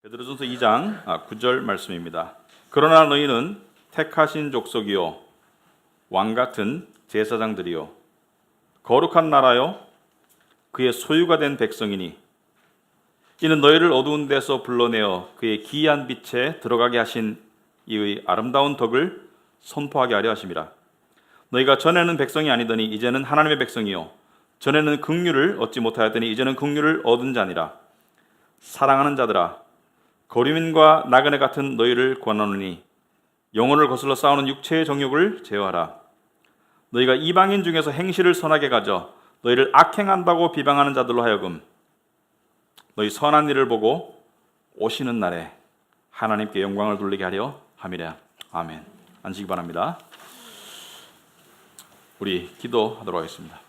베드로전서 2장 9절 말씀입니다. 그러나 너희는 택하신 족속이요 왕같은 제사장들이요 거룩한 나라요 그의 소유가 된 백성이니 이는 너희를 어두운 데서 불러내어 그의 기이한 빛에 들어가게 하신 이의 아름다운 덕을 선포하게 하려 하심이라. 너희가 전에는 백성이 아니더니 이제는 하나님의 백성이요 전에는 긍휼을 얻지 못하였더니 이제는 긍휼을 얻은 자니라. 사랑하는 자들아 거류민과 나그네 같은 너희를 권하노니 영혼을 거슬러 싸우는 육체의 정욕을 제어하라. 너희가 이방인 중에서 행실을 선하게 가져 너희를 악행한다고 비방하는 자들로 하여금 너희 선한 일을 보고 오시는 날에 하나님께 영광을 돌리게 하려 함이라. 아멘. 앉으시기 바랍니다. 우리 기도하도록 하겠습니다.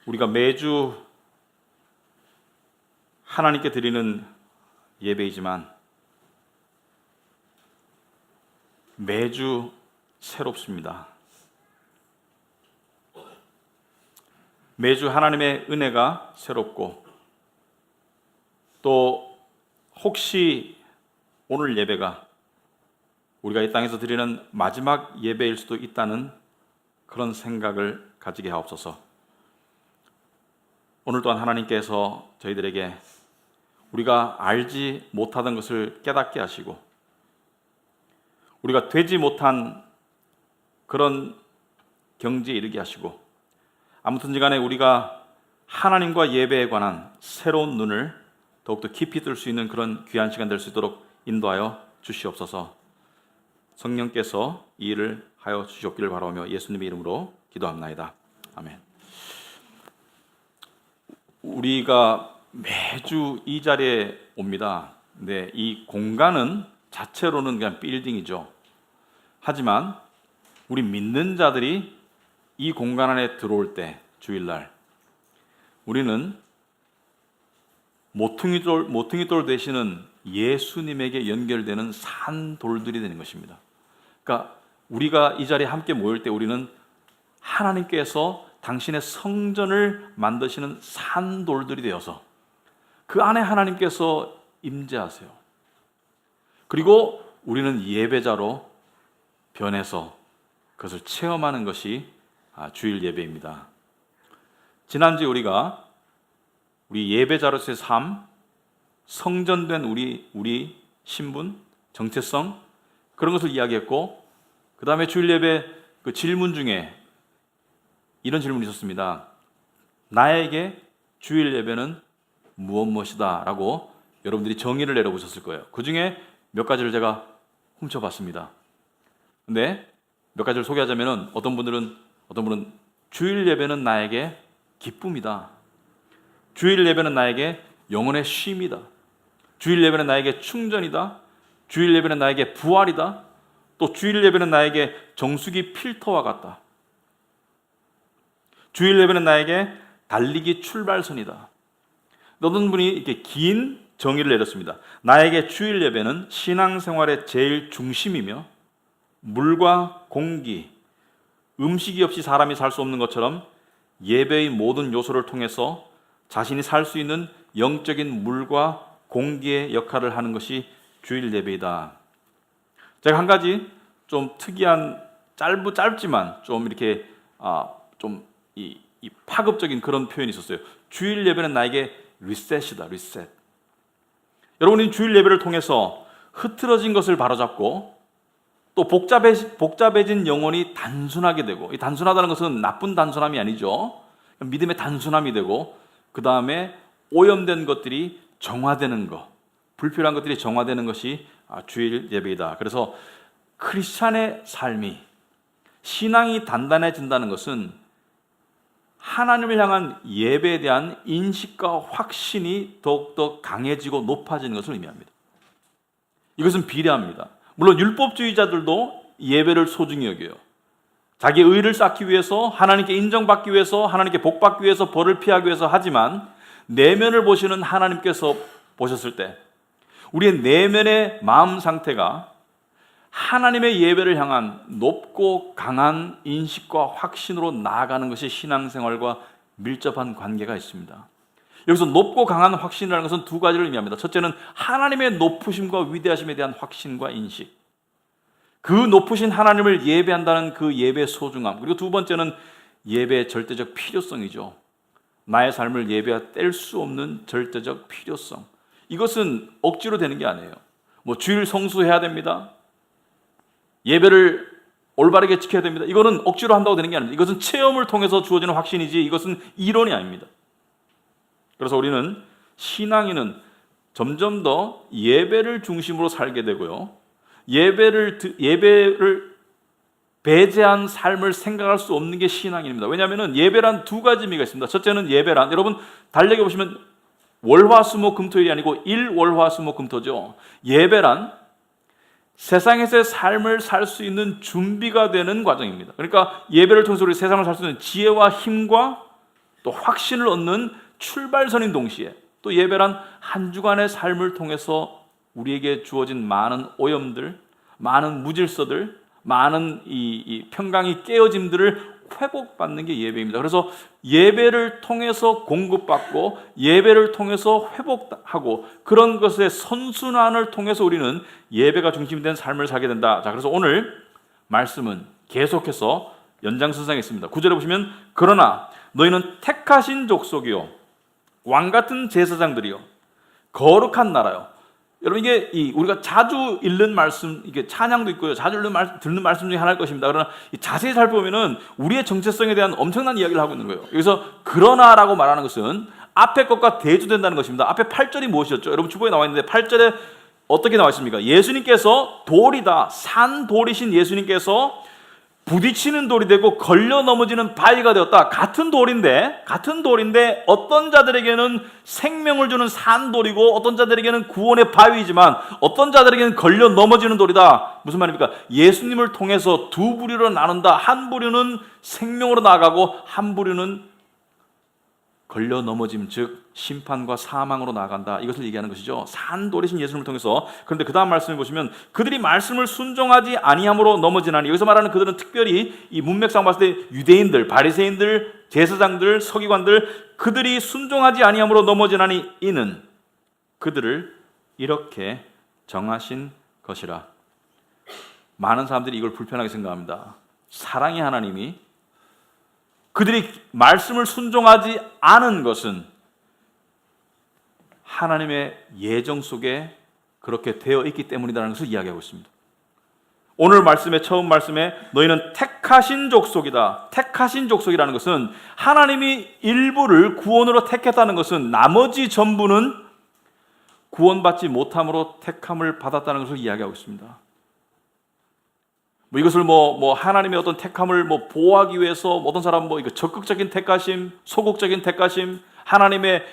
우리가 매주 하나님께 드리는 예배이지만 매주 새롭습니다. 매주 하나님의 은혜가 새롭고 또 혹시 오늘 예배가 우리가 이 땅에서 드리는 마지막 예배일 수도 있다는 그런 생각을 가지게 하옵소서. 오늘 또한 하나님께서 저희들에게 우리가 알지 못하던 것을 깨닫게 하시고 우리가 되지 못한 그런 경지에 이르게 하시고 아무튼지 간에 우리가 하나님과 예배에 관한 새로운 눈을 더욱더 깊이 뜰 수 있는 그런 귀한 시간 될 수 있도록 인도하여 주시옵소서. 성령께서 이 일을 하여 주시옵기를 바라오며 예수님의 이름으로 기도합나이다. 아멘. 우리가 매주 이 자리에 옵니다. 근데 이 공간은 자체로는 그냥 빌딩이죠. 하지만 우리 믿는 자들이 이 공간 안에 들어올 때 주일날 우리는 모퉁이돌 되시는 예수님에게 연결되는 산돌들이 되는 것입니다. 그러니까 우리가 이 자리에 함께 모일 때 우리는 하나님께서 당신의 성전을 만드시는 산돌들이 되어서 그 안에 하나님께서 임재하세요. 그리고 우리는 예배자로 변해서 그것을 체험하는 것이 주일 예배입니다. 지난주에 우리가 우리 예배자로서의 삶, 성전된 우리 신분, 정체성 그런 것을 이야기했고 그 다음에 주일 예배 그 질문 중에 이런 질문이 있었습니다. 나에게 주일 예배는 무엇이다 라고 여러분들이 정의를 내려보셨을 거예요. 그 중에 몇 가지를 제가 훔쳐봤습니다. 근데 몇 가지를 소개하자면 어떤 분은 주일 예배는 나에게 기쁨이다. 주일 예배는 나에게 영혼의 쉼이다. 주일 예배는 나에게 충전이다. 주일 예배는 나에게 부활이다. 또 주일 예배는 나에게 정수기 필터와 같다. 주일 예배는 나에게 달리기 출발선이다. 어떤 분이 이렇게 긴 정의를 내렸습니다. 나에게 주일 예배는 신앙생활의 제일 중심이며 물과 공기, 음식이 없이 사람이 살 수 없는 것처럼 예배의 모든 요소를 통해서 자신이 살 수 있는 영적인 물과 공기의 역할을 하는 것이 주일 예배이다. 제가 한 가지 좀 특이한 짧지만 좀 이렇게 이 파급적인 그런 표현이 있었어요. 주일 예배는 나에게 리셋이다. 리셋. 여러분이 주일 예배를 통해서 흐트러진 것을 바로잡고 또 복잡해진 영혼이 단순하게 되고, 이 단순하다는 것은 나쁜 단순함이 아니죠. 믿음의 단순함이 되고 그 다음에 오염된 것들이 정화되는 것, 불필요한 것들이 정화되는 것이 주일 예배이다. 그래서 크리스찬의 삶이, 신앙이 단단해진다는 것은 하나님을 향한 예배에 대한 인식과 확신이 더욱더 강해지고 높아지는 것을 의미합니다. 이것은 비례합니다. 물론 율법주의자들도 예배를 소중히 여겨요. 자기의 의를 쌓기 위해서, 하나님께 인정받기 위해서, 하나님께 복받기 위해서, 벌을 피하기 위해서 하지만 내면을 보시는 하나님께서 보셨을 때 우리의 내면의 마음 상태가 하나님의 예배를 향한 높고 강한 인식과 확신으로 나아가는 것이 신앙생활과 밀접한 관계가 있습니다. 여기서 높고 강한 확신이라는 것은 두 가지를 의미합니다. 첫째는 하나님의 높으심과 위대하심에 대한 확신과 인식. 그 높으신 하나님을 예배한다는 그 예배의 소중함. 그리고 두 번째는 예배의 절대적 필요성이죠. 나의 삶을 예배와 뗄 수 없는 절대적 필요성. 이것은 억지로 되는 게 아니에요. 뭐 주일 성수해야 됩니다. 예배를 올바르게 지켜야 됩니다. 이거는 억지로 한다고 되는 게 아닙니다. 이것은 체험을 통해서 주어지는 확신이지 이것은 이론이 아닙니다. 그래서 우리는 신앙인은 점점 더 예배를 중심으로 살게 되고요. 예배를 배제한 삶을 생각할 수 없는 게 신앙인입니다. 왜냐하면 예배란 두 가지 의미가 있습니다. 첫째는 예배란, 여러분 달력에 보시면 월화수목금토일이 아니고 일월화수목금토죠. 예배란 세상에서의 삶을 살 수 있는 준비가 되는 과정입니다. 그러니까 예배를 통해서 우리 세상을 살 수 있는 지혜와 힘과 또 확신을 얻는 출발선인 동시에 또 예배란 한 주간의 삶을 통해서 우리에게 주어진 많은 오염들, 많은 무질서들, 많은 이 평강이 깨어짐들을 회복받는 게 예배입니다. 그래서 예배를 통해서 공급받고 예배를 통해서 회복하고 그런 것의 선순환을 통해서 우리는 예배가 중심이 된 삶을 살게 된다. 자, 그래서 오늘 말씀은 계속해서 연장선상에 있습니다. 9절에 보시면 그러나 너희는 택하신 족속이요 왕 같은 제사장들이요 거룩한 나라요. 여러분 이게 우리가 자주 읽는 말씀, 이게 찬양도 있고요. 자주 듣는 말씀 중에 하나일 것입니다. 그러나 자세히 살펴보면은 우리의 정체성에 대한 엄청난 이야기를 하고 있는 거예요. 여기서 그러나라고 말하는 것은 앞에 것과 대조된다는 것입니다. 앞에 8절이 무엇이었죠? 여러분 주보에 나와 있는데 8절에 어떻게 나와 있습니까? 예수님께서 돌이다, 산 돌이신 예수님께서 부딪히는 돌이 되고 걸려 넘어지는 바위가 되었다. 같은 돌인데 어떤 자들에게는 생명을 주는 산돌이고 어떤 자들에게는 구원의 바위이지만 어떤 자들에게는 걸려 넘어지는 돌이다. 무슨 말입니까? 예수님을 통해서 두 부류로 나눈다. 한 부류는 생명으로 나아가고 한 부류는 걸려 넘어짐, 즉 심판과 사망으로 나아간다. 이것을 얘기하는 것이죠. 산돌이신 예수님을 통해서. 그런데 그 다음 말씀을 보시면 그들이 말씀을 순종하지 아니함으로 넘어지나니, 여기서 말하는 그들은 특별히 이 문맥상 봤을 때 유대인들, 바리새인들, 제사장들, 서기관들, 그들이 순종하지 아니함으로 넘어지나니 이는 그들을 이렇게 정하신 것이라. 많은 사람들이 이걸 불편하게 생각합니다. 사랑의 하나님이 그들이 말씀을 순종하지 않은 것은 하나님의 예정 속에 그렇게 되어 있기 때문이라는 것을 이야기하고 있습니다. 오늘 말씀의 처음 말씀에 너희는 택하신 족속이다. 택하신 족속이라는 것은 하나님이 일부를 구원으로 택했다는 것은 나머지 전부는 구원받지 못함으로 택함을 받았다는 것을 이야기하고 있습니다. 이것을 하나님의 어떤 택함을 보호하기 위해서 어떤 사람은 이거 적극적인 택하심, 소극적인 택하심, 하나님의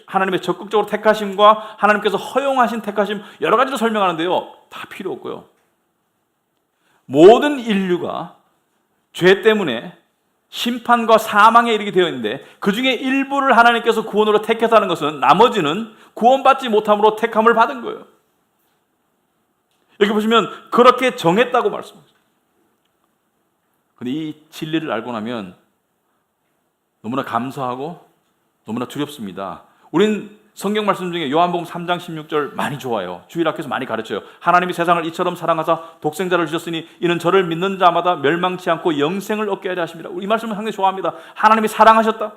하나님의 적극적으로 택하심과 하나님께서 허용하신 택하심 여러 가지로 설명하는데요. 다 필요 없고요. 모든 인류가 죄 때문에 심판과 사망에 이르게 되어 있는데 그 중에 일부를 하나님께서 구원으로 택했다는 것은 나머지는 구원받지 못함으로 택함을 받은 거예요. 여기 보시면 그렇게 정했다고 말씀하셨어요. 그런데 이 진리를 알고 나면 너무나 감사하고 너무나 두렵습니다. 우린 성경 말씀 중에 요한복음 3장 16절 많이 좋아해요. 주일학교에서 많이 가르쳐요. 하나님이 세상을 이처럼 사랑하사 독생자를 주셨으니 이는 저를 믿는 자마다 멸망치 않고 영생을 얻게 하려 하심이라. 우리 이 말씀을 상당히 좋아합니다. 하나님이 사랑하셨다.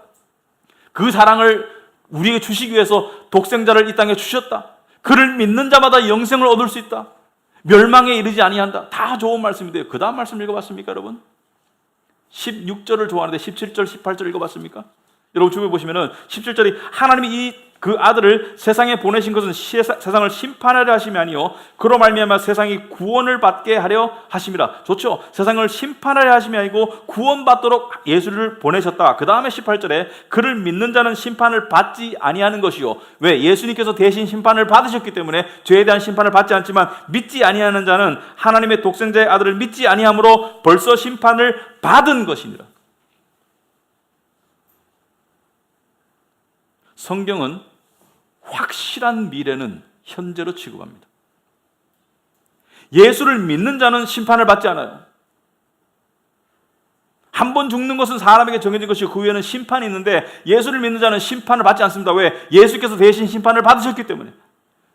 그 사랑을 우리에게 주시기 위해서 독생자를 이 땅에 주셨다. 그를 믿는 자마다 영생을 얻을 수 있다. 멸망에 이르지 아니한다. 다 좋은 말씀인데요. 그 다음 말씀 읽어봤습니까, 여러분? 16절을 좋아하는데 17절, 18절 읽어봤습니까? 여러분 주변에 보시면은 17절이 하나님이 그 아들을 세상에 보내신 것은 세상을 심판하려 하심이 아니요 그로 말미암아 세상이 구원을 받게 하려 하심이라. 좋죠? 세상을 심판하려 하심이 아니고 구원받도록 예수를 보내셨다. 그 다음에 18절에 그를 믿는 자는 심판을 받지 아니하는 것이요. 왜? 예수님께서 대신 심판을 받으셨기 때문에 죄에 대한 심판을 받지 않지만 믿지 아니하는 자는 하나님의 독생자의 아들을 믿지 아니함으로 벌써 심판을 받은 것이니라. 성경은 확실한 미래는 현재로 취급합니다. 예수를 믿는 자는 심판을 받지 않아요. 한 번 죽는 것은 사람에게 정해진 것이고 그 후에는 심판이 있는데 예수를 믿는 자는 심판을 받지 않습니다. 왜? 예수께서 대신 심판을 받으셨기 때문에.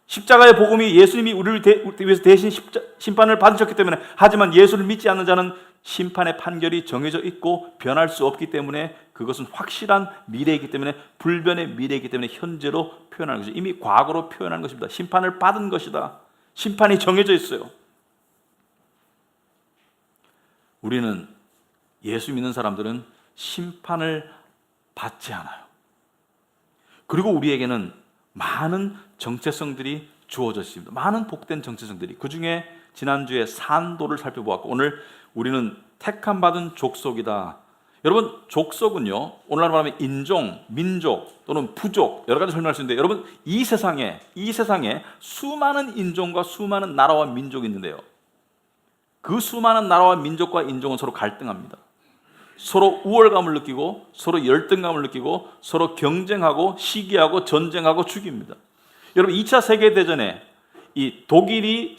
십자가의 복음이 예수님이 우리를 위해서 대신 심판을 받으셨기 때문에. 하지만 예수를 믿지 않는 자는 심판의 판결이 정해져 있고 변할 수 없기 때문에 그것은 확실한 미래이기 때문에 불변의 미래이기 때문에 현재로 표현하는 것이죠. 이미 과거로 표현하는 것입니다. 심판을 받은 것이다. 심판이 정해져 있어요. 우리는 예수 믿는 사람들은 심판을 받지 않아요. 그리고 우리에게는 많은 정체성들이 주어져 있습니다. 많은 복된 정체성들이. 그 중에 지난주에 산도를 살펴보았고 오늘 우리는 택함 받은 족속이다. 여러분, 족속은요, 오늘날 말하면 인종, 민족 또는 부족 여러 가지 설명할 수 있는데, 여러분, 이 세상에 수많은 인종과 수많은 나라와 민족이 있는데요, 그 수많은 나라와 민족과 인종은 서로 갈등합니다. 서로 우월감을 느끼고 서로 열등감을 느끼고 서로 경쟁하고 시기하고 전쟁하고 죽입니다. 여러분, 2차 세계대전에 이 독일이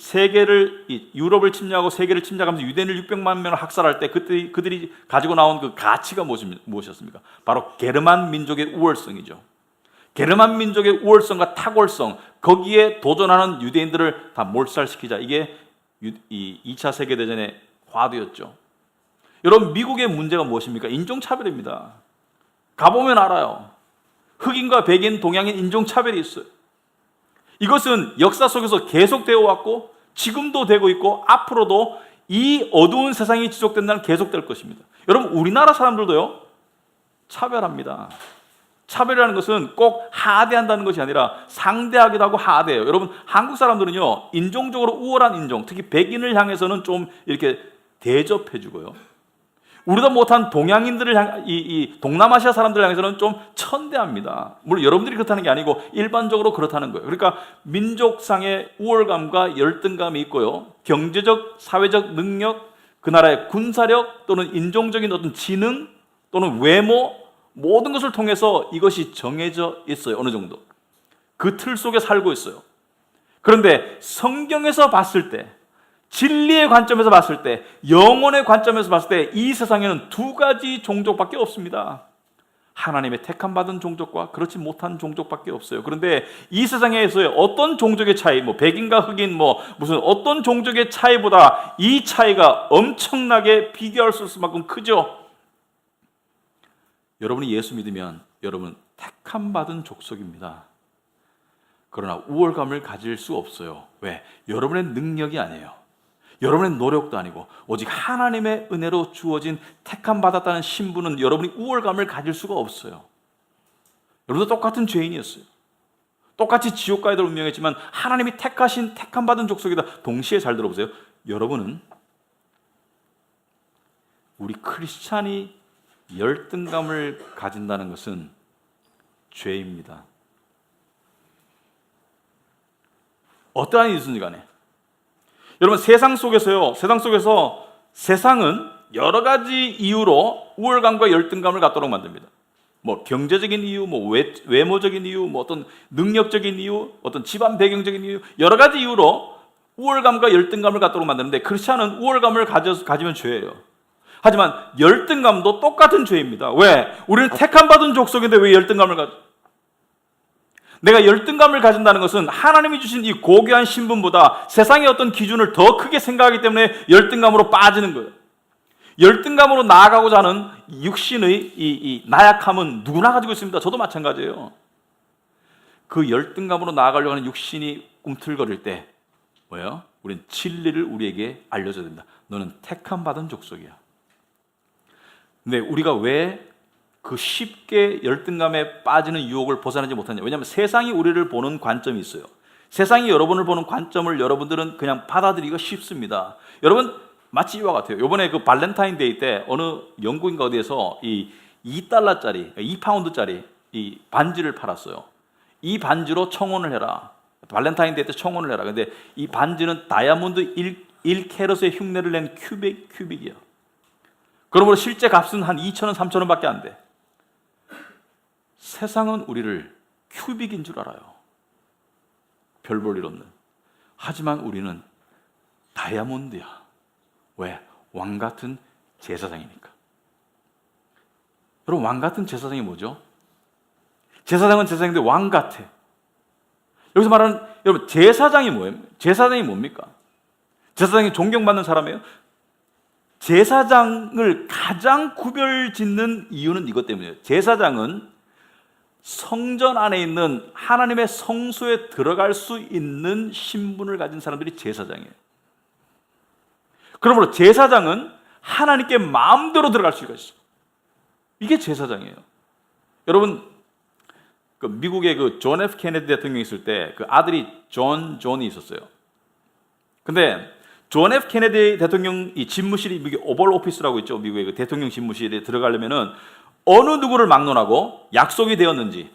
유럽을 침략하고 세계를 침략하면서 유대인을 600만 명을 학살할 때 그들이 가지고 나온 그 가치가 무엇이었습니까? 바로 게르만 민족의 우월성이죠. 게르만 민족의 우월성과 탁월성, 거기에 도전하는 유대인들을 다 몰살시키자. 이게 이 2차 세계대전의 화두였죠. 여러분, 미국의 문제가 무엇입니까? 인종차별입니다. 가보면 알아요. 흑인과 백인, 동양인 인종차별이 있어요. 이것은 역사 속에서 계속되어 왔고 지금도 되고 있고 앞으로도 이 어두운 세상이 지속된다면 계속될 것입니다. 여러분, 우리나라 사람들도요, 차별합니다. 차별이라는 것은 꼭 하대한다는 것이 아니라 상대하기도 하고 하대해요. 여러분, 한국 사람들은요, 인종적으로 우월한 인종, 특히 백인을 향해서는 좀 이렇게 대접해주고요, 우리도 못한 동양인들을 이 동남아시아 사람들을 향해서는 좀 천대합니다. 물론 여러분들이 그렇다는 게 아니고 일반적으로 그렇다는 거예요. 그러니까 민족상의 우월감과 열등감이 있고요, 경제적, 사회적 능력, 그 나라의 군사력 또는 인종적인 어떤 지능 또는 외모, 모든 것을 통해서 이것이 정해져 있어요. 어느 정도 그 틀 속에 살고 있어요. 그런데 성경에서 봤을 때, 진리의 관점에서 봤을 때, 영혼의 관점에서 봤을 때 이 세상에는 두 가지 종족밖에 없습니다. 하나님의 택함받은 종족과 그렇지 못한 종족밖에 없어요. 그런데 이 세상에서의 어떤 종족의 차이, 백인과 흑인, 무슨 어떤 종족의 차이보다 이 차이가 엄청나게 비교할 수 있을 만큼 크죠. 여러분이 예수 믿으면 여러분 택함받은 족속입니다. 그러나 우월감을 가질 수 없어요. 왜? 여러분의 능력이 아니에요. 여러분의 노력도 아니고 오직 하나님의 은혜로 주어진 택함받았다는 신분은 여러분이 우월감을 가질 수가 없어요. 여러분도 똑같은 죄인이었어요. 똑같이 지옥 가야 될 운명이었지만 하나님이 택하신 택함받은 족속이다. 동시에 잘 들어보세요. 여러분은, 우리 크리스찬이 열등감을 가진다는 것은 죄입니다. 어떠한 일이든지 간에. 여러분, 세상 속에서 세상은 여러 가지 이유로 우월감과 열등감을 갖도록 만듭니다. 경제적인 이유, 외모적인 이유, 어떤 능력적인 이유, 어떤 집안 배경적인 이유, 여러 가지 이유로 우월감과 열등감을 갖도록 만드는데, 크리스찬은 우월감을 가지면 죄예요. 하지만 열등감도 똑같은 죄입니다. 왜? 우리는 택함받은 족속인데 왜 열등감을 내가 열등감을 가진다는 것은 하나님이 주신 이 고귀한 신분보다 세상의 어떤 기준을 더 크게 생각하기 때문에 열등감으로 빠지는 거예요. 열등감으로 나아가고자 하는 육신의 이 나약함은 누구나 가지고 있습니다. 저도 마찬가지예요. 그 열등감으로 나아가려고 하는 육신이 꿈틀거릴 때 뭐예요? 우리는 진리를 우리에게 알려줘야 됩니다. 너는 택함받은 족속이야. 근데 우리가 왜 그 쉽게 열등감에 빠지는 유혹을 벗어나지 못하냐? 왜냐하면 세상이 우리를 보는 관점이 있어요. 세상이 여러분을 보는 관점을 여러분들은 그냥 받아들이기가 쉽습니다. 여러분, 마치 이와 같아요. 이번에 그 발렌타인데이 때 어느 영국인가 어디에서 이 2달러짜리, 2파운드짜리 이 반지를 팔았어요. 이 반지로 청혼을 해라. 발렌타인데이 때 청혼을 해라. 근데 이 반지는 다이아몬드 1캐럿의 흉내를 낸 큐빅이야. 그러므로 실제 값은 한 2,000원, 3,000원 밖에 안 돼. 세상은 우리를 큐빅인 줄 알아요. 별 볼 일 없는. 하지만 우리는 다이아몬드야. 왜? 왕 같은 제사장이니까. 여러분, 왕 같은 제사장이 뭐죠? 제사장은 제사장인데 왕 같아. 여기서 말하는, 여러분, 제사장이 뭐예요? 제사장이 뭡니까? 제사장이 존경받는 사람이에요? 제사장을 가장 구별짓는 이유는 이것 때문이에요. 제사장은 성전 안에 있는 하나님의 성소에 들어갈 수 있는 신분을 가진 사람들이 제사장이에요. 그러므로 제사장은 하나님께 마음대로 들어갈 수가 있어요. 이게 제사장이에요. 여러분, 그 미국의 그 존 F 케네디 대통령이 있을 때 그 아들이 존이 있었어요. 근데 존 F 케네디 대통령 이 집무실이 미국의 오벌 오피스라고 있죠. 미국의 그 대통령 집무실에 들어가려면은 어느 누구를 막론하고 약속이 되었는지,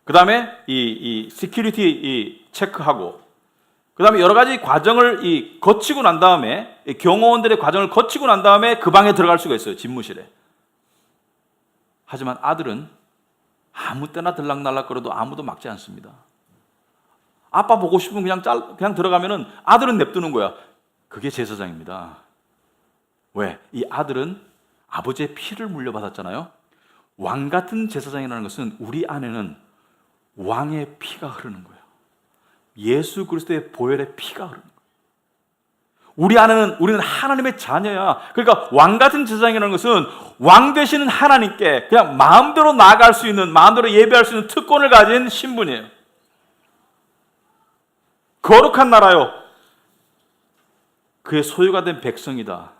그 다음에 이 시큐리티 체크하고, 그 다음에 여러 가지 과정을 거치고 난 다음에, 경호원들의 과정을 거치고 난 다음에 그 방에 들어갈 수가 있어요. 집무실에. 하지만 아들은 아무 때나 들락날락거려도 아무도 막지 않습니다. 아빠 보고 싶으면 그냥 들어가면은 아들은 냅두는 거야. 그게 제사장입니다. 왜? 이 아들은 아버지의 피를 물려받았잖아요. 왕 같은 제사장이라는 것은 우리 안에는 왕의 피가 흐르는 거예요. 예수 그리스도의 보혈의 피가 흐르는 거예요. 우리는 하나님의 자녀야. 그러니까 왕 같은 제사장이라는 것은 왕 되시는 하나님께 그냥 마음대로 나아갈 수 있는, 마음대로 예배할 수 있는 특권을 가진 신분이에요. 거룩한 나라요, 그의 소유가 된 백성이다.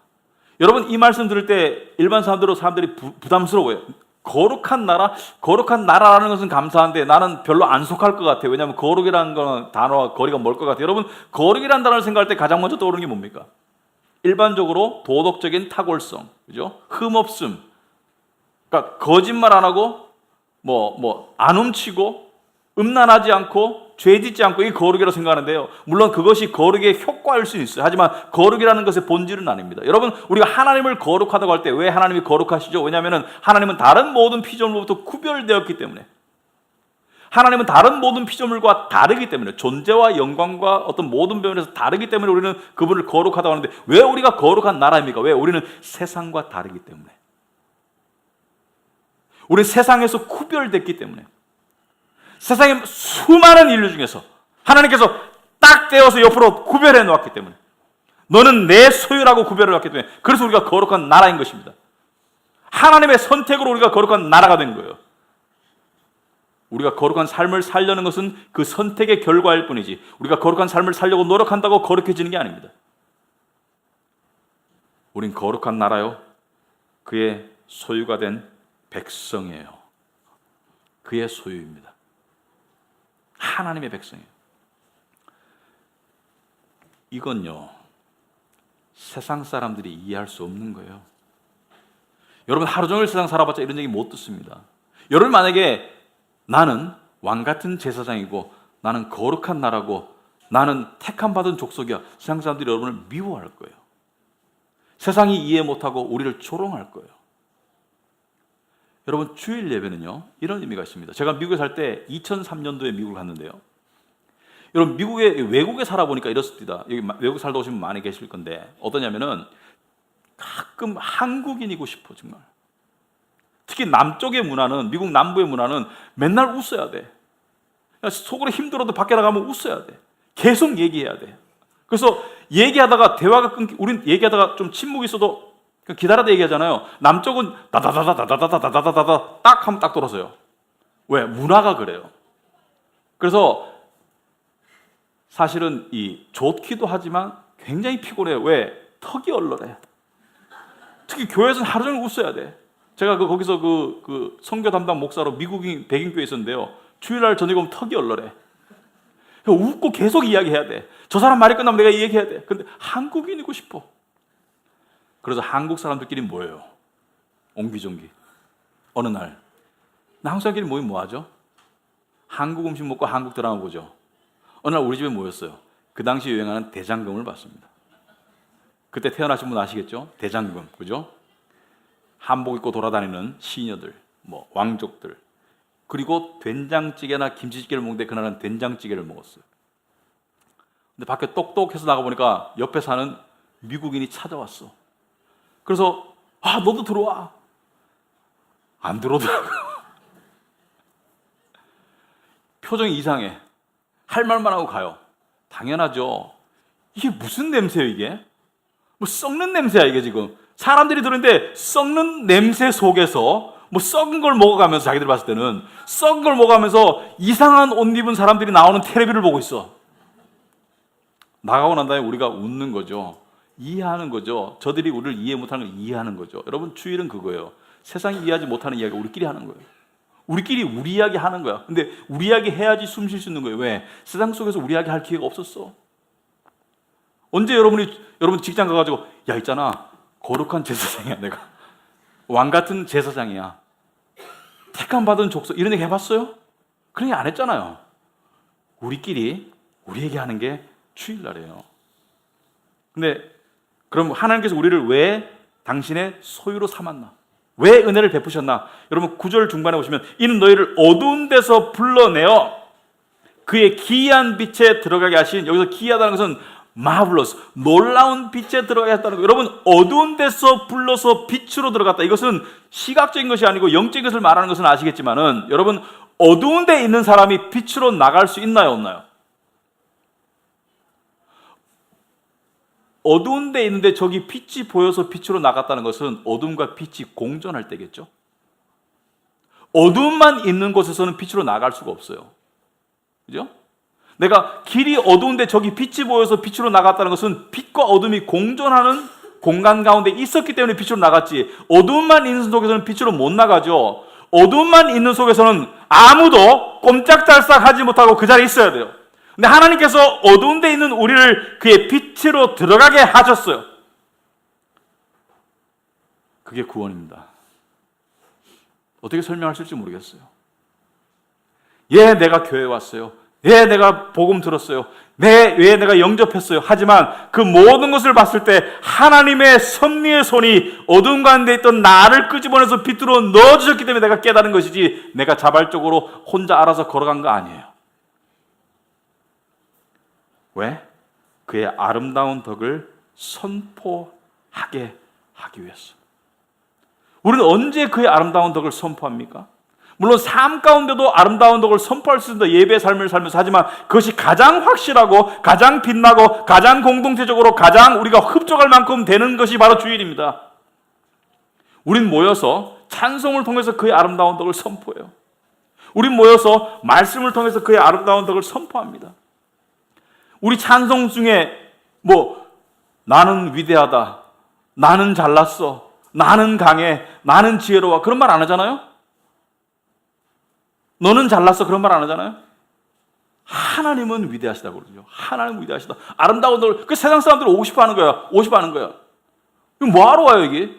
여러분, 이 말씀 들을 때 일반 사람들이 부담스러워요. 거룩한 나라라는 것은 감사한데 나는 별로 안 속할 것 같아요. 왜냐하면 거룩이라는 건 단어와 거리가 멀 것 같아요. 여러분, 거룩이라는 단어를 생각할 때 가장 먼저 떠오르는 게 뭡니까? 일반적으로 도덕적인 탁월성, 그죠? 흠없음, 그러니까 거짓말 안 하고 안 훔치고 음란하지 않고 죄짓지 않고, 이게 거룩이라고 생각하는데요. 물론 그것이 거룩의 효과일 수 있어요. 하지만 거룩이라는 것의 본질은 아닙니다. 여러분, 우리가 하나님을 거룩하다고 할 때 왜 하나님이 거룩하시죠? 왜냐하면 하나님은 다른 모든 피조물로부터 구별되었기 때문에, 하나님은 다른 모든 피조물과 다르기 때문에, 존재와 영광과 어떤 모든 면에서 다르기 때문에 우리는 그분을 거룩하다고 하는데, 왜 우리가 거룩한 나라입니까? 왜? 우리는 세상과 다르기 때문에, 우리는 세상에서 구별됐기 때문에, 세상의 수많은 인류 중에서 하나님께서 딱 떼어서 옆으로 구별해 놓았기 때문에, 너는 내 소유라고 구별해 놓았기 때문에, 그래서 우리가 거룩한 나라인 것입니다. 하나님의 선택으로 우리가 거룩한 나라가 된 거예요. 우리가 거룩한 삶을 살려는 것은 그 선택의 결과일 뿐이지, 우리가 거룩한 삶을 살려고 노력한다고 거룩해지는 게 아닙니다. 우린 거룩한 나라요, 그의 소유가 된 백성이에요. 그의 소유입니다. 하나님의 백성이에요. 이건요, 세상 사람들이 이해할 수 없는 거예요. 여러분, 하루 종일 세상 살아봤자 이런 얘기 못 듣습니다. 여러분, 만약에 나는 왕 같은 제사장이고 나는 거룩한 나라고 나는 택함 받은 족속이야, 세상 사람들이 여러분을 미워할 거예요. 세상이 이해 못하고 우리를 조롱할 거예요. 여러분, 주일 예배는요, 이런 의미가 있습니다. 제가 미국에 살 때 2003년도에 미국을 갔는데요. 여러분, 외국에 살아보니까 이렇습니다. 여기 외국 살다 오신 분 많이 계실 건데, 어떠냐면은 가끔 한국인이고 싶어, 정말. 특히 남쪽의 문화는, 미국 남부의 문화는 맨날 웃어야 돼. 속으로 힘들어도 밖에 나가면 웃어야 돼. 계속 얘기해야 돼. 그래서 얘기하다가 대화가 우린 얘기하다가 좀 침묵이 있어도 기다려다 얘기하잖아요. 남쪽은 다다다다다다다다다다다 딱 하면 딱 돌아서요. 왜? 문화가 그래요. 그래서 사실은 좋기도 하지만 굉장히 피곤해요. 왜? 턱이 얼얼해. 특히 교회에서는 하루 종일 웃어야 돼. 제가 거기서 그 선교 담당 목사로 미국인 백인교회에 있었는데요. 주일날 저녁에 오면 턱이 얼얼해. 웃고 계속 이야기해야 돼. 저 사람 말이 끝나면 내가 얘기해야 돼. 근데 한국인이고 싶어. 그래서 한국 사람들끼리 모여요. 옹기종기. 어느 날 한국 사람끼리 모이면 뭐 하죠? 한국 음식 먹고 한국 드라마 보죠. 어느 날 우리 집에 모였어요. 그 당시 유행하는 대장금을 봤습니다. 그때 태어나신 분 아시겠죠? 대장금, 그죠? 한복 입고 돌아다니는 시녀들, 왕족들, 그리고 된장찌개나 김치찌개를 먹는데 그날은 된장찌개를 먹었어요. 근데 밖에 똑똑해서 나가보니까 옆에 사는 미국인이 찾아왔어. 그래서 너도 들어와. 안 들어오더라고요. 표정이 이상해. 할 말만 하고 가요. 당연하죠. 이게 무슨 냄새예요, 이게? 뭐 썩는 냄새야, 이게 지금. 사람들이 들었는데 썩는 냄새 속에서 뭐 썩은 걸 먹어가면서, 자기들 봤을 때는 썩은 걸 먹어가면서 이상한 옷 입은 사람들이 나오는 텔레비를 보고 있어. 나가고 난 다음에 우리가 웃는 거죠. 이해하는 거죠. 저들이 우리를 이해 못하는 걸 이해하는 거죠. 여러분, 주일은 그거예요. 세상이 이해하지 못하는 이야기 우리끼리 하는 거예요. 우리끼리 우리 이야기 하는 거야. 근데 우리 이야기 해야지 숨 쉴 수 있는 거예요. 왜? 세상 속에서 우리 이야기 할 기회가 없었어. 언제 여러분 직장 가가지고, 야, 있잖아, 거룩한 제사장이야, 내가. 왕 같은 제사장이야. 택함 받은 족속, 이런 얘기 해봤어요? 그런 얘기 안 했잖아요. 우리끼리 우리 얘기하는 게 주일날이에요. 근데 그럼 하나님께서 우리를 왜 당신의 소유로 삼았나? 왜 은혜를 베푸셨나? 여러분 9절 중반에 보시면, 이는 너희를 어두운 데서 불러내어 그의 기이한 빛에 들어가게 하신, 여기서 기이하다는 것은 마블러스, 놀라운 빛에 들어가게 했다는 거예요. 여러분, 어두운 데서 불러서 빛으로 들어갔다. 이것은 시각적인 것이 아니고 영적인 것을 말하는 것은 아시겠지만은, 여러분, 어두운 데 있는 사람이 빛으로 나갈 수 있나요, 없나요? 어두운 데 있는데 저기 빛이 보여서 빛으로 나갔다는 것은 어둠과 빛이 공존할 때겠죠. 어둠만 있는 곳에서는 빛으로 나갈 수가 없어요. 그죠? 내가 길이 어두운데 저기 빛이 보여서 빛으로 나갔다는 것은 빛과 어둠이 공존하는 공간 가운데 있었기 때문에 빛으로 나갔지, 어둠만 있는 속에서는 빛으로 못 나가죠. 어둠만 있는 속에서는 아무도 꼼짝달싹 하지 못하고 그 자리에 있어야 돼요. 근데 하나님께서 어두운 데 있는 우리를 그의 빛으로 들어가게 하셨어요. 그게 구원입니다. 어떻게 설명하실지 모르겠어요. 예, 내가 교회에 왔어요. 예, 내가 복음 들었어요. 네, 왜 내가 영접했어요. 하지만 그 모든 것을 봤을 때 하나님의 섭리의 손이 어두운 가운데 있던 나를 끄집어내서 빛으로 넣어주셨기 때문에 내가 깨달은 것이지, 내가 자발적으로 혼자 알아서 걸어간 거 아니에요. 왜? 그의 아름다운 덕을 선포하게 하기 위해서. 우리는 언제 그의 아름다운 덕을 선포합니까? 물론 삶 가운데도 아름다운 덕을 선포할 수 있습니다. 예배의 삶을 살면서. 하지만 그것이 가장 확실하고 가장 빛나고 가장 공동체적으로 가장 우리가 흡족할 만큼 되는 것이 바로 주일입니다. 우린 모여서 찬송을 통해서 그의 아름다운 덕을 선포해요. 우린 모여서 말씀을 통해서 그의 아름다운 덕을 선포합니다. 우리 찬송 중에 나는 위대하다, 나는 잘났어, 나는 강해, 나는 지혜로워, 그런 말 안 하잖아요? 너는 잘났어, 그런 말 안 하잖아요? 하나님은 위대하시다고 그러죠. 하나님은 위대하시다. 아름다운 덕을, 그 세상 사람들 오고 싶어 하는 거야. 오고 싶어 하는 거야. 이거 뭐하러 와요, 이게?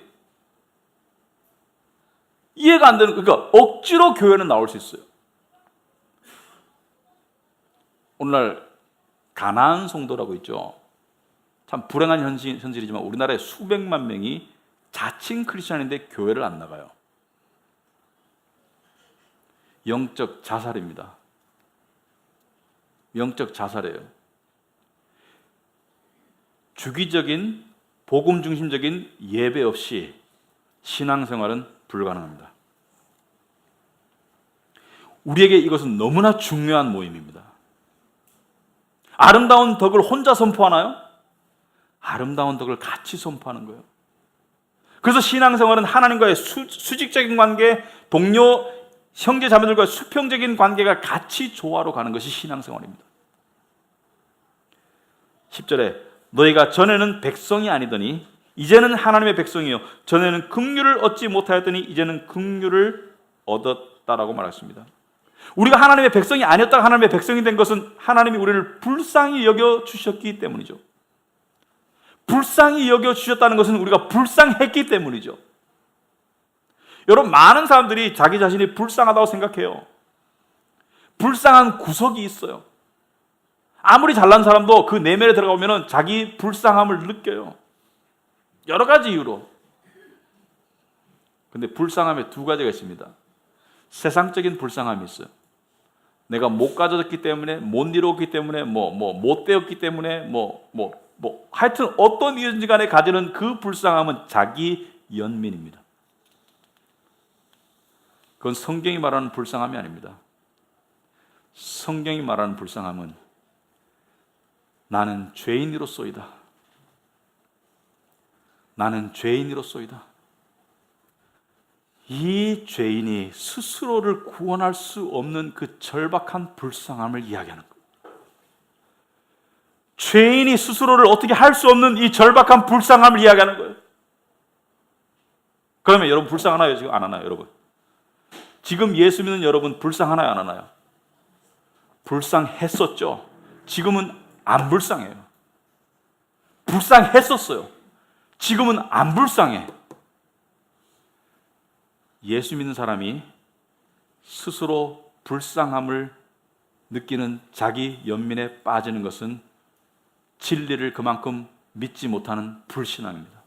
이해가 안 되는, 그러니까 억지로 교회는 나올 수 있어요. 오늘날 가나안 성도라고 있죠. 참 불행한 현실이지만 우리나라에 수백만 명이 자칭 크리스천인데 교회를 안 나가요. 영적 자살입니다. 영적 자살이에요. 주기적인 복음 중심적인 예배 없이 신앙생활은 불가능합니다. 우리에게 이것은 너무나 중요한 모임입니다. 아름다운 덕을 혼자 선포하나요? 아름다운 덕을 같이 선포하는 거예요. 그래서 신앙생활은 하나님과의 수직적인 관계, 동료, 형제 자매들과의 수평적인 관계가 같이 조화로 가는 것이 신앙생활입니다. 10절에 너희가 전에는 백성이 아니더니 이제는 하나님의 백성이요 전에는 긍휼을 얻지 못하였더니 이제는 긍휼을 얻었다라고 말했습니다. 우리가 하나님의 백성이 아니었다가 하나님의 백성이 된 것은 하나님이 우리를 불쌍히 여겨주셨기 때문이죠. 불쌍히 여겨주셨다는 것은 우리가 불쌍했기 때문이죠. 여러분, 많은 사람들이 자기 자신이 불쌍하다고 생각해요. 불쌍한 구석이 있어요. 아무리 잘난 사람도 그 내면에 들어가 보면 자기 불쌍함을 느껴요. 여러 가지 이유로. 근데 불쌍함에 두 가지가 있습니다. 세상적인 불쌍함이 있어요. 내가 못 가졌기 때문에, 못 이루었기 때문에, 못 되었기 때문에, 하여튼 어떤 이유든지 간에 가지는 그 불쌍함은 자기 연민입니다. 그건 성경이 말하는 불쌍함이 아닙니다. 성경이 말하는 불쌍함은 나는 죄인으로소이다. 나는 죄인으로소이다. 이 죄인이 스스로를 구원할 수 없는 그 절박한 불쌍함을 이야기하는 거예요. 죄인이 스스로를 어떻게 할 수 없는 이 절박한 불쌍함을 이야기하는 거예요. 그러면 여러분 불쌍하나요? 지금 안 하나요? 여러분? 지금 예수 믿는 여러분 불쌍하나요? 안 하나요? 불쌍했었죠. 지금은 안 불쌍해요. 불쌍했었어요. 지금은 안 불쌍해. 예수 믿는 사람이 스스로 불쌍함을 느끼는 자기 연민에 빠지는 것은 진리를 그만큼 믿지 못하는 불신앙입니다.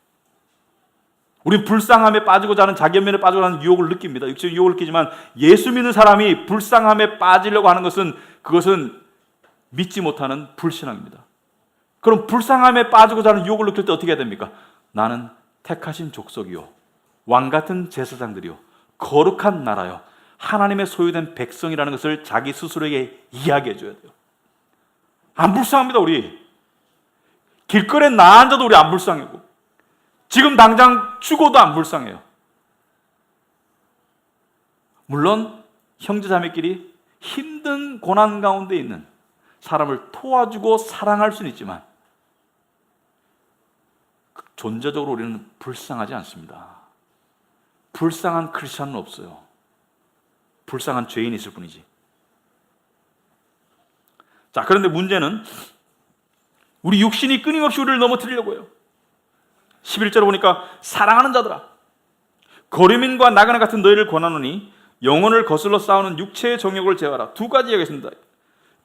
우린 불쌍함에 빠지고자 하는 자기 연민에 빠지고자 하는 유혹을 느낍니다. 육체의 유혹을 느끼지만 예수 믿는 사람이 불쌍함에 빠지려고 하는 것은 그것은 믿지 못하는 불신앙입니다. 그럼 불쌍함에 빠지고자 하는 유혹을 느낄 때 어떻게 해야 됩니까? 나는 택하신 족속이요 왕같은 제사장들이요 거룩한 나라요 하나님의 소유된 백성이라는 것을 자기 스스로에게 이야기해 줘야 돼요. 안 불쌍합니다. 우리 길거리에 나 앉아도 우리 안 불쌍하고 지금 당장 죽어도 안 불쌍해요. 물론 형제자매끼리 힘든 고난 가운데 있는 사람을 도와주고 사랑할 수는 있지만 존재적으로 우리는 불쌍하지 않습니다. 불쌍한 크리스찬은 없어요. 불쌍한 죄인이 있을 뿐이지. 자, 그런데 문제는 우리 육신이 끊임없이 우리를 넘어뜨리려고 해요. 11절에 보니까 사랑하는 자들아 거류민과 나그네 같은 너희를 권하노니 영혼을 거슬러 싸우는 육체의 정욕을 제어하라. 두 가지 얘기했습니다.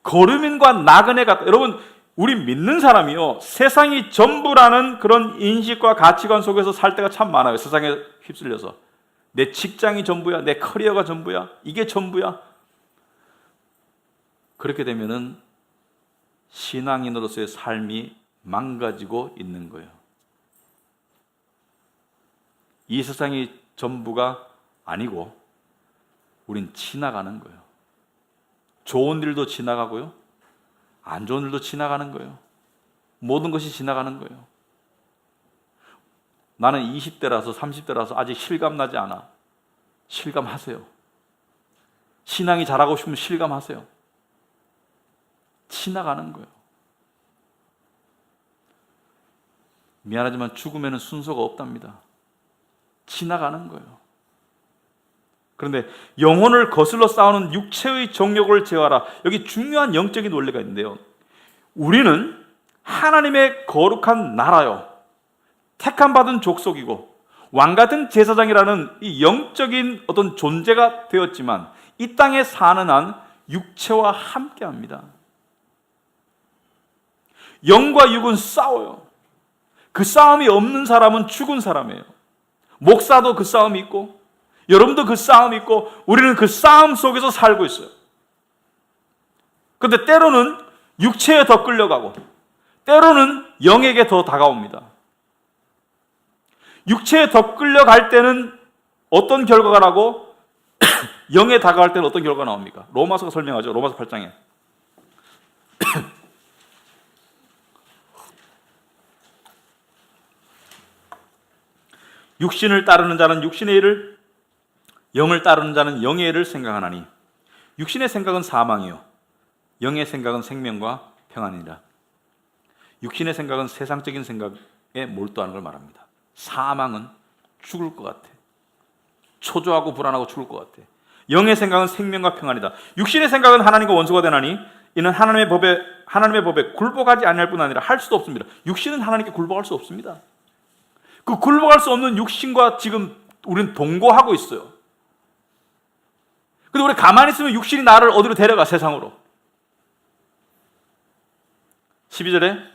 거류민과 나그네 같다. 여러분 우리 믿는 사람이요 세상이 전부라는 그런 인식과 가치관 속에서 살 때가 참 많아요. 세상에 휩쓸려서 내 직장이 전부야, 내 커리어가 전부야, 이게 전부야. 그렇게 되면은 신앙인으로서의 삶이 망가지고 있는 거예요. 이 세상이 전부가 아니고 우린 지나가는 거예요. 좋은 일도 지나가고요. 안 좋은 일도 지나가는 거예요. 모든 것이 지나가는 거예요. 나는 20대라서 30대라서 아직 실감나지 않아. 실감하세요. 신앙이 잘하고 싶으면 실감하세요. 지나가는 거예요. 미안하지만 죽음에는 순서가 없답니다. 지나가는 거예요. 그런데 영혼을 거슬러 싸우는 육체의 정욕을 제어하라. 여기 중요한 영적인 원리가 있는데요. 우리는 하나님의 거룩한 나라요. 택함 받은 족속이고 왕같은 제사장이라는 이 영적인 어떤 존재가 되었지만 이 땅에 사는 한 육체와 함께합니다. 영과 육은 싸워요. 그 싸움이 없는 사람은 죽은 사람이에요. 목사도 그 싸움이 있고 여러분도 그 싸움이 있고 우리는 그 싸움 속에서 살고 있어요. 그런데 때로는 육체에 더 끌려가고 때로는 영에게 더 다가옵니다. 육체에 더 끌려갈 때는 어떤 결과가 나고 영에 다가갈 때는 어떤 결과가 나옵니까? 로마서가 설명하죠. 로마서 8장에 육신을 따르는 자는 육신의 일을 영을 따르는 자는 영의 일을 생각하나니 육신의 생각은 사망이요 영의 생각은 생명과 평안이라. 육신의 생각은 세상적인 생각에 몰두하는 걸 말합니다. 사망은 죽을 것 같아. 초조하고 불안하고 죽을 것 같아. 영의 생각은 생명과 평안이다. 육신의 생각은 하나님과 원수가 되나니 이는 하나님의 법에 굴복하지 아니할 뿐 아니라 할 수도 없습니다. 육신은 하나님께 굴복할 수 없습니다. 그 굴복할 수 없는 육신과 지금 우리는 동거하고 있어요. 근데 우리 가만히 있으면 육신이 나를 어디로 데려가? 세상으로. 12절에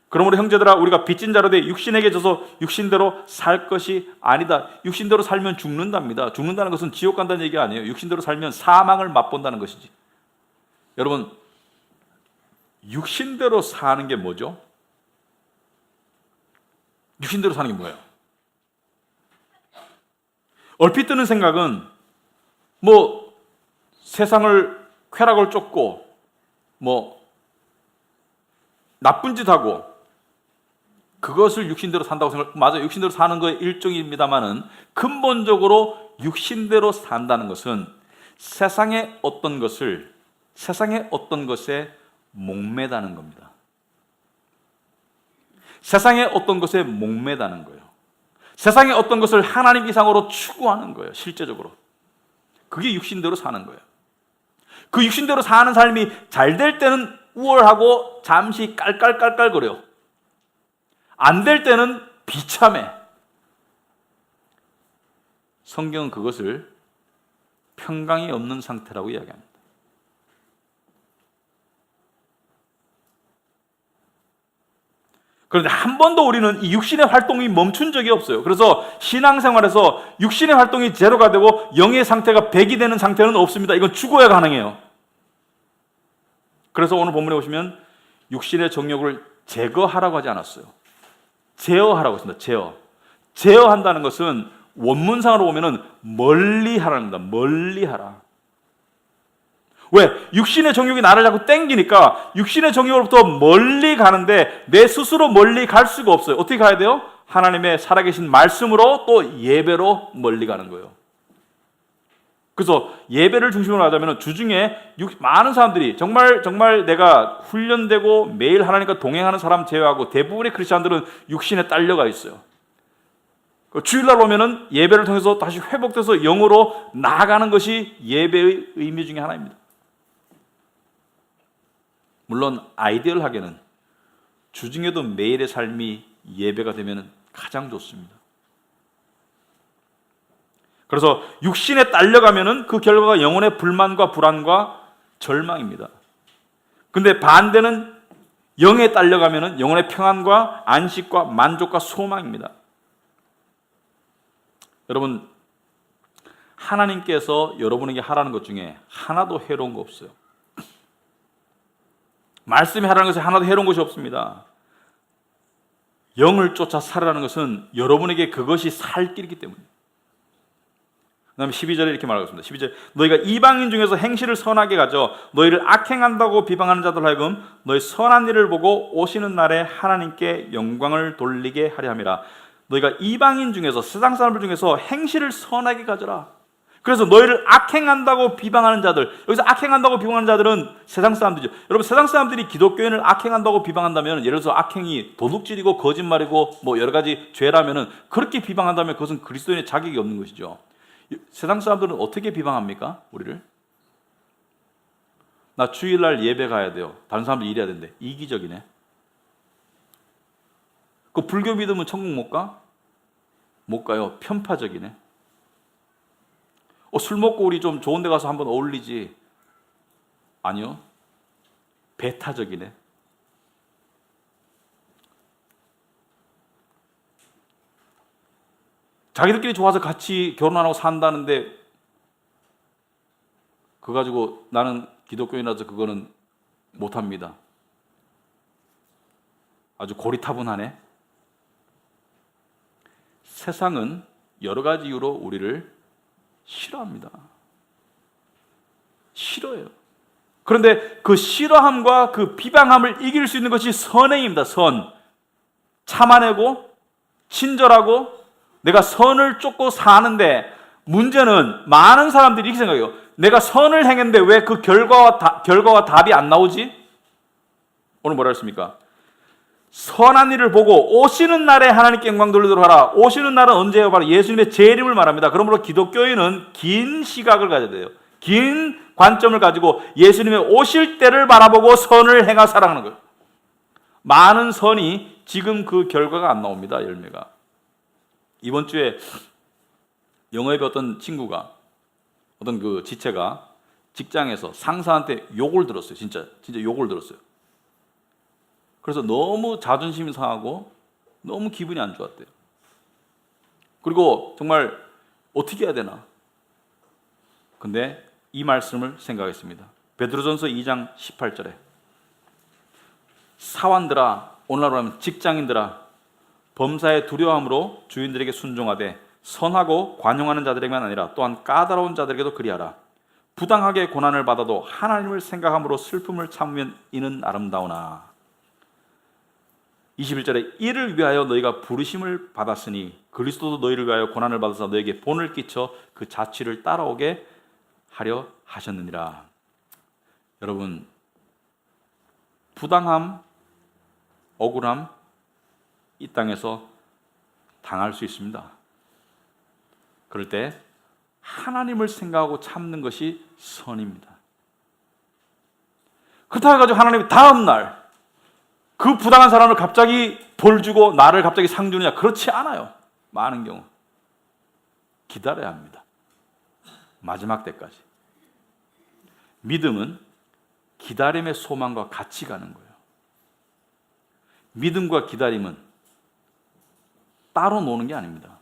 그러므로 형제들아 우리가 빚진 자로 돼 육신에게 져서 육신대로 살 것이 아니다. 육신대로 살면 죽는답니다. 죽는다는 것은 지옥 간다는 얘기가 아니에요. 육신대로 살면 사망을 맛본다는 것이지. 여러분 육신대로 사는 게 뭐죠? 육신대로 사는 게 뭐예요? 얼핏 드는 생각은 뭐 세상을 쾌락을 쫓고 뭐 나쁜 짓 하고 그것을 육신대로 산다고 맞아요. 육신대로 사는 거의 일종입니다만은 근본적으로 육신대로 산다는 것은 세상의 어떤 것에 목매다는 겁니다. 세상의 어떤 것에 목매다는 거예요. 세상의 어떤 것을 하나님 이상으로 추구하는 거예요. 실제적으로. 그게 육신대로 사는 거예요. 그 육신대로 사는 삶이 잘 될 때는 우월하고 잠시 깔깔깔깔거려. 안 될 때는 비참해. 성경은 그것을 평강이 없는 상태라고 이야기합니다. 그런데 한 번도 우리는 이 육신의 활동이 멈춘 적이 없어요. 그래서 신앙생활에서 육신의 활동이 제로가 되고 영의 상태가 100이 되는 상태는 없습니다. 이건 죽어야 가능해요. 그래서 오늘 본문에 보시면 육신의 정욕을 제거하라고 하지 않았어요. 제어하라고 했습니다. 제어한다는 것은 원문상으로 보면은 멀리 하라는 겁니다. 멀리 하라. 왜? 육신의 정욕이 나를 자꾸 땡기니까 육신의 정욕으로부터 멀리 가는데 내 스스로 멀리 갈 수가 없어요. 어떻게 가야 돼요? 하나님의 살아계신 말씀으로 또 예배로 멀리 가는 거예요. 그래서 예배를 중심으로 하자면 주중에 많은 사람들이 정말 내가 훈련되고 매일 하나님과 동행하는 사람 제외하고 대부분의 크리스천들은 육신에 딸려가 있어요. 주일날 오면은 예배를 통해서 다시 회복돼서 영으로 나아가는 것이 예배의 의미 중에 하나입니다. 물론 아이디얼하게는 주중에도 매일의 삶이 예배가 되면 가장 좋습니다. 그래서 육신에 딸려가면은 그 결과가 영혼의 불만과 불안과 절망입니다. 근데 반대는 영에 딸려가면은 영혼의 평안과 안식과 만족과 소망입니다. 여러분, 하나님께서 여러분에게 하라는 것 중에 하나도 해로운 거 없어요. 말씀이 하라는 것이 하나도 해로운 것이 없습니다. 영을 쫓아 살아라는 것은 여러분에게 그것이 살 길이기 때문입니다. 그 다음에 12절에 이렇게 말하고 있습니다. 12절, 너희가 이방인 중에서 행실을 선하게 가져 너희를 악행한다고 비방하는 자들 하여금 너희 선한 일을 보고 오시는 날에 하나님께 영광을 돌리게 하려 함이라. 너희가 이방인 중에서, 세상 사람들 중에서 행실을 선하게 가져라. 그래서 너희를 악행한다고 비방하는 자들, 여기서 악행한다고 비방하는 자들은 세상 사람들이죠. 여러분, 세상 사람들이 기독교인을 악행한다고 비방한다면, 예를 들어서 악행이 도둑질이고 거짓말이고 뭐 여러 가지 죄라면은, 그렇게 비방한다면 그것은 그리스도인의 자격이 없는 것이죠. 세상 사람들은 어떻게 비방합니까? 우리를? 나 주일날 예배 가야 돼요. 다른 사람들 일해야 된대. 이기적이네. 그 불교 믿으면 천국 못 가? 못 가요. 편파적이네. 술 먹고 우리 좀 좋은 데 가서 한번 어울리지. 아니요. 배타적이네. 자기들끼리 좋아서 같이 결혼하고 산다는데 그거 가지고 나는 기독교인이라서 그거는 못합니다. 아주 고리타분하네. 세상은 여러 가지 이유로 우리를 싫어합니다. 싫어해요. 그런데 그 싫어함과 그 비방함을 이길 수 있는 것이 선행입니다. 선. 참아내고 친절하고 내가 선을 쫓고 사는데, 문제는 많은 사람들이 이렇게 생각해요. 내가 선을 행했는데 왜 그 결과와 답이 안 나오지? 오늘 뭐라 했습니까? 선한 일을 보고 오시는 날에 하나님께 영광 돌리도록 하라. 오시는 날은 언제예요? 바로 예수님의 재림을 말합니다. 그러므로 기독교인은 긴 시각을 가져야 돼요. 긴 관점을 가지고 예수님의 오실 때를 바라보고 선을 행하 살아가는 거예요. 많은 선이 지금 그 결과가 안 나옵니다. 열매가. 이번 주에 영어에 배웠던 친구가, 어떤 그 지체가 직장에서 상사한테 욕을 들었어요. 진짜 욕을 들었어요. 그래서 너무 자존심이 상하고 너무 기분이 안 좋았대요. 그리고 정말 어떻게 해야 되나? 근데 이 말씀을 생각했습니다. 베드로전서 2장 18절에 사환들아, 오늘날로 하면 직장인들아, 범사의 두려움으로 주인들에게 순종하되 선하고 관용하는 자들에게만 아니라 또한 까다로운 자들에게도 그리하라. 부당하게 고난을 받아도 하나님을 생각함으로 슬픔을 참으면 이는 아름다우나. 21절에 이를 위하여 너희가 부르심을 받았으니 그리스도도 너희를 위하여 고난을 받아서 너에게 본을 끼쳐 그 자취를 따라오게 하려 하셨느니라. 여러분, 부당함, 억울함 이 땅에서 당할 수 있습니다. 그럴 때 하나님을 생각하고 참는 것이 선입니다. 그렇다고 해가지고 하나님이 다음 날 그 부당한 사람을 갑자기 벌 주고 나를 갑자기 상 주느냐? 그렇지 않아요. 많은 경우 기다려야 합니다. 마지막 때까지. 믿음은 기다림의 소망과 같이 가는 거예요. 믿음과 기다림은 따로 노는 게 아닙니다.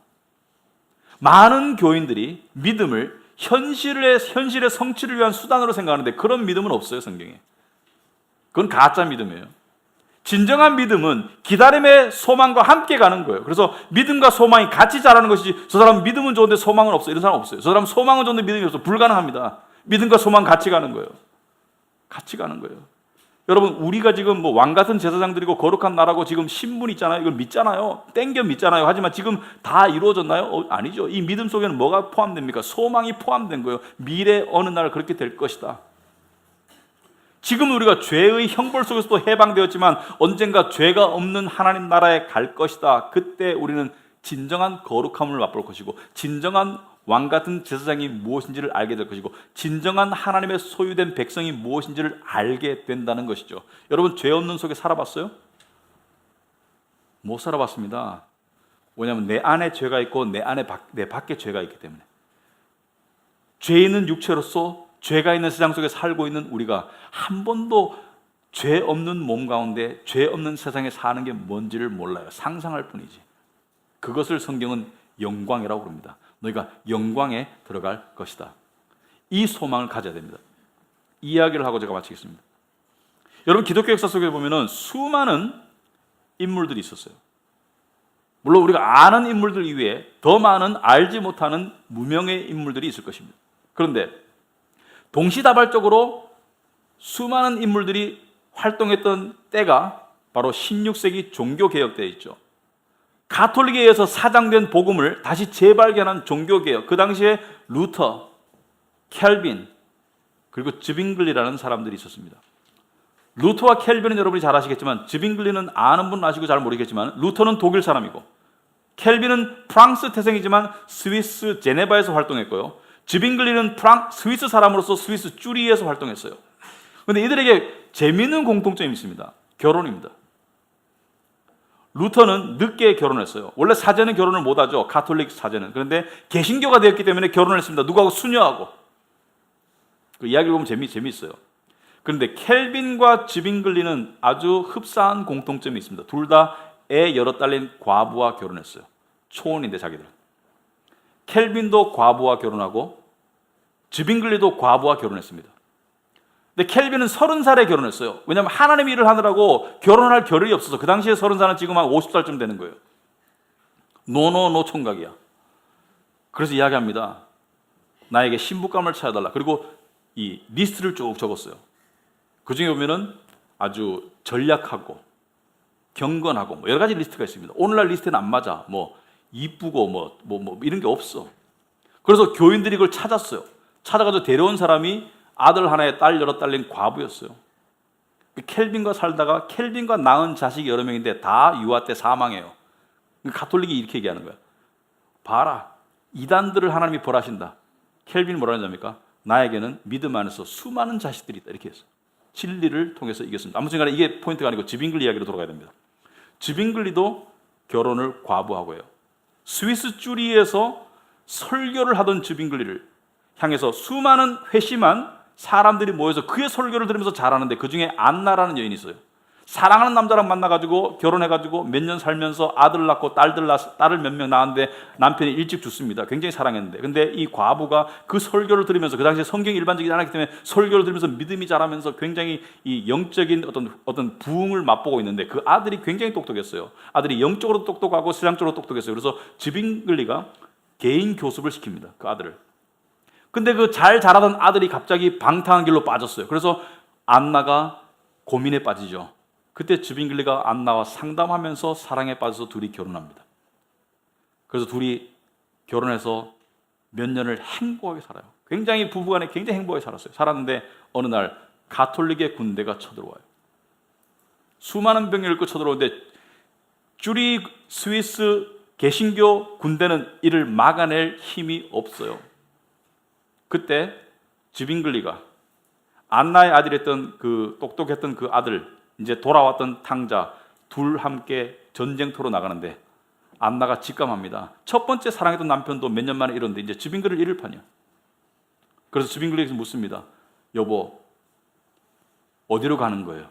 많은 교인들이 믿음을 현실의 성취를 위한 수단으로 생각하는데 그런 믿음은 없어요, 성경에. 그건 가짜 믿음이에요. 진정한 믿음은 기다림의 소망과 함께 가는 거예요. 그래서 믿음과 소망이 같이 자라는 것이지, 저 사람 믿음은 좋은데 소망은 없어요, 이런 사람 없어요. 저 사람 소망은 좋은데 믿음이 없어요. 불가능합니다. 믿음과 소망 같이 가는 거예요. 같이 가는 거예요. 여러분, 우리가 지금 뭐 왕 같은 제사장들이고 거룩한 나라고 지금 신분 있잖아요. 이걸 믿잖아요. 땡겨 믿잖아요. 하지만 지금 다 이루어졌나요? 아니죠. 이 믿음 속에는 뭐가 포함됩니까? 소망이 포함된 거예요. 미래 어느 날 그렇게 될 것이다. 지금 우리가 죄의 형벌 속에서도 해방되었지만 언젠가 죄가 없는 하나님 나라에 갈 것이다. 그때 우리는 진정한 거룩함을 맛볼 것이고 진정한 왕 같은 제사장이 무엇인지를 알게 될 것이고 진정한 하나님의 소유된 백성이 무엇인지를 알게 된다는 것이죠. 여러분, 죄 없는 속에 살아봤어요? 못 살아봤습니다. 왜냐하면 내 안에 죄가 있고 내 밖에 죄가 있기 때문에. 죄 있는 육체로서 죄가 있는 세상 속에 살고 있는 우리가 한 번도 죄 없는 몸 가운데 죄 없는 세상에 사는 게 뭔지를 몰라요. 상상할 뿐이지. 그것을 성경은 영광이라고 부릅니다. 너희가 영광에 들어갈 것이다. 이 소망을 가져야 됩니다. 이 이야기를 하고 제가 마치겠습니다. 여러분, 기독교 역사 속에 보면은 수많은 인물들이 있었어요. 물론 우리가 아는 인물들 이외에 더 많은 알지 못하는 무명의 인물들이 있을 것입니다. 그런데 동시다발적으로 수많은 인물들이 활동했던 때가 바로 16세기 종교개혁 때에 있죠. 가톨릭에 의해서 사장된 복음을 다시 재발견한 종교개혁. 그 당시에 루터, 켈빈, 그리고 즈빙글리라는 사람들이 있었습니다. 루터와 켈빈은 여러분이 잘 아시겠지만, 즈빙글리는 아는 분은 아시고 잘 모르겠지만 루터는 독일 사람이고 켈빈은 프랑스 태생이지만 스위스 제네바에서 활동했고요. 즈빙글리는 스위스 사람으로서 스위스 쭈리히에서 활동했어요. 그런데 이들에게 재미있는 공통점이 있습니다. 결혼입니다. 루터는 늦게 결혼했어요. 원래 사제는 결혼을 못하죠. 가톨릭 사제는. 그런데 개신교가 되었기 때문에 결혼을 했습니다. 누구하고? 수녀하고. 그 이야기를 보면 재미있어요. 그런데 켈빈과 즈빙글리는 아주 흡사한 공통점이 있습니다. 둘 다 애 여러 딸린 과부와 결혼했어요. 초혼인데 자기들은. 켈빈도 과부와 결혼하고 즈빙글리도 과부와 결혼했습니다. 근데 켈빈은 30살에 결혼했어요. 왜냐하면 하나님 일을 하느라고 결혼할 겨를이 없어서. 그 당시에 30살은 지금 한 50살쯤 되는 거예요. 노 총각이야. 그래서 이야기합니다. 나에게 신부감을 찾아달라. 그리고 이 리스트를 쭉 적었어요. 그 중에 보면은 아주 전략하고 경건하고 뭐 여러 가지 리스트가 있습니다. 오늘날 리스트는 안 맞아. 뭐 이쁘고 뭐 이런 게 없어. 그래서 교인들이 그걸 찾았어요. 찾아가지고 데려온 사람이 아들 하나에 딸 여러 딸린 과부였어요. 켈빈과 살다가 켈빈과 낳은 자식이 여러 명인데 다 유아 때 사망해요. 가톨릭이 이렇게 얘기하는 거야. 봐라, 이단들을 하나님이 벌하신다. 켈빈이 뭐라는 자입니까? 나에게는 믿음 안에서 수많은 자식들이 있다. 이렇게 했어요. 진리를 통해서 이겼습니다. 아무튼 간에 이게 포인트가 아니고 즈빙글리 이야기로 돌아가야 됩니다. 즈빙글리도 결혼을 과부하고 해요. 스위스 쭈리히에서 설교를 하던 즈빙글리를 향해서 수많은 회심한 사람들이 모여서 그의 설교를 들으면서 자라는데 그 중에 안나라는 여인이 있어요. 사랑하는 남자랑 만나가지고 결혼해가지고 몇 년 살면서 아들 낳고 딸을 몇 명 낳았는데 남편이 일찍 죽습니다. 굉장히 사랑했는데. 근데 이 과부가 그 설교를 들으면서, 그 당시에 성경이 일반적이지 않았기 때문에 설교를 들으면서 믿음이 자라면서 굉장히 이 영적인 어떤 부흥을 맛보고 있는데 그 아들이 굉장히 똑똑했어요. 아들이 영적으로 똑똑하고 세상적으로 똑똑했어요. 그래서 즈빙글리가 개인 교습을 시킵니다. 그 아들을. 근데 그 잘 자라던 아들이 갑자기 방탕한 길로 빠졌어요. 그래서 안나가 고민에 빠지죠. 그때 즈빙글리가 안나와 상담하면서 사랑에 빠져서 둘이 결혼합니다. 그래서 둘이 결혼해서 몇 년을 행복하게 살아요. 굉장히 부부간에 굉장히 행복하게 살았어요. 살았는데 어느 날 가톨릭의 군대가 쳐들어와요. 수많은 병력을 끌고 쳐들어오는데 쭈리 스위스 개신교 군대는 이를 막아낼 힘이 없어요. 그때 즈빙글리가 안나의 아들이었던 그 똑똑했던 그 아들, 이제 돌아왔던 탕자 둘 함께 전쟁터로 나가는데 안나가 직감합니다. 첫 번째 사랑했던 남편도 몇 년 만에 이런데 이제 즈빙글리를 잃을 판이야. 그래서 즈빙글리에게 묻습니다. 여보, 어디로 가는 거예요?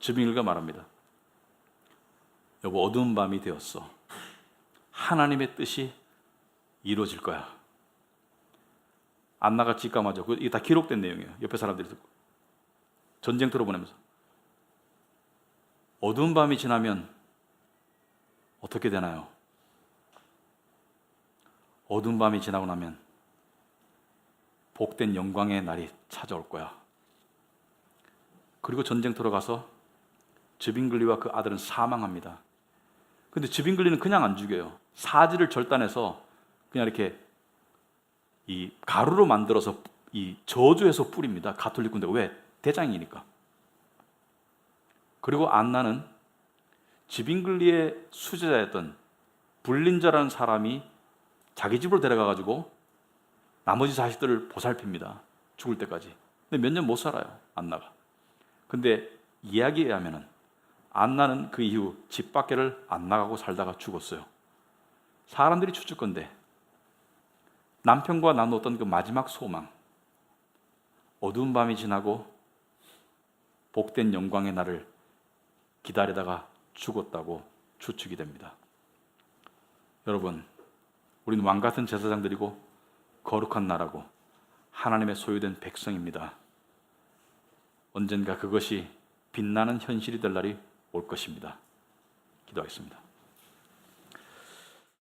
즈빙글리가 말합니다. 여보, 어두운 밤이 되었어. 하나님의 뜻이 이루어질 거야. 안나가 직감하죠. 이게 다 기록된 내용이에요. 옆에 사람들이 듣고. 전쟁터로 보내면서. 어두운 밤이 지나면 어떻게 되나요? 어두운 밤이 지나고 나면 복된 영광의 날이 찾아올 거야. 그리고 전쟁터로 가서 즈빙글리와 그 아들은 사망합니다. 근데 즈빙글리는 그냥 안 죽여요. 사지를 절단해서 그냥 이렇게 이 가루로 만들어서 이 저주해서 뿌립니다. 가톨릭 군대. 왜? 대장이니까. 그리고 안나는 즈빙글리의 수제자였던 불린자라는 사람이 자기 집으로 데려가가지고 나머지 자식들을 보살핍니다. 죽을 때까지. 근데 몇 년 못 살아요. 안나가. 근데 이야기에 의하면은 안나는 그 이후 집 밖에를 안 나가고 살다가 죽었어요. 사람들이 추측건데 남편과 나누었던 그 마지막 소망, 어두운 밤이 지나고 복된 영광의 날을 기다리다가 죽었다고 추측이 됩니다. 여러분, 우리는 왕같은 제사장들이고 거룩한 나라고 하나님의 소유된 백성입니다. 언젠가 그것이 빛나는 현실이 될 날이 올 것입니다. 기도하겠습니다.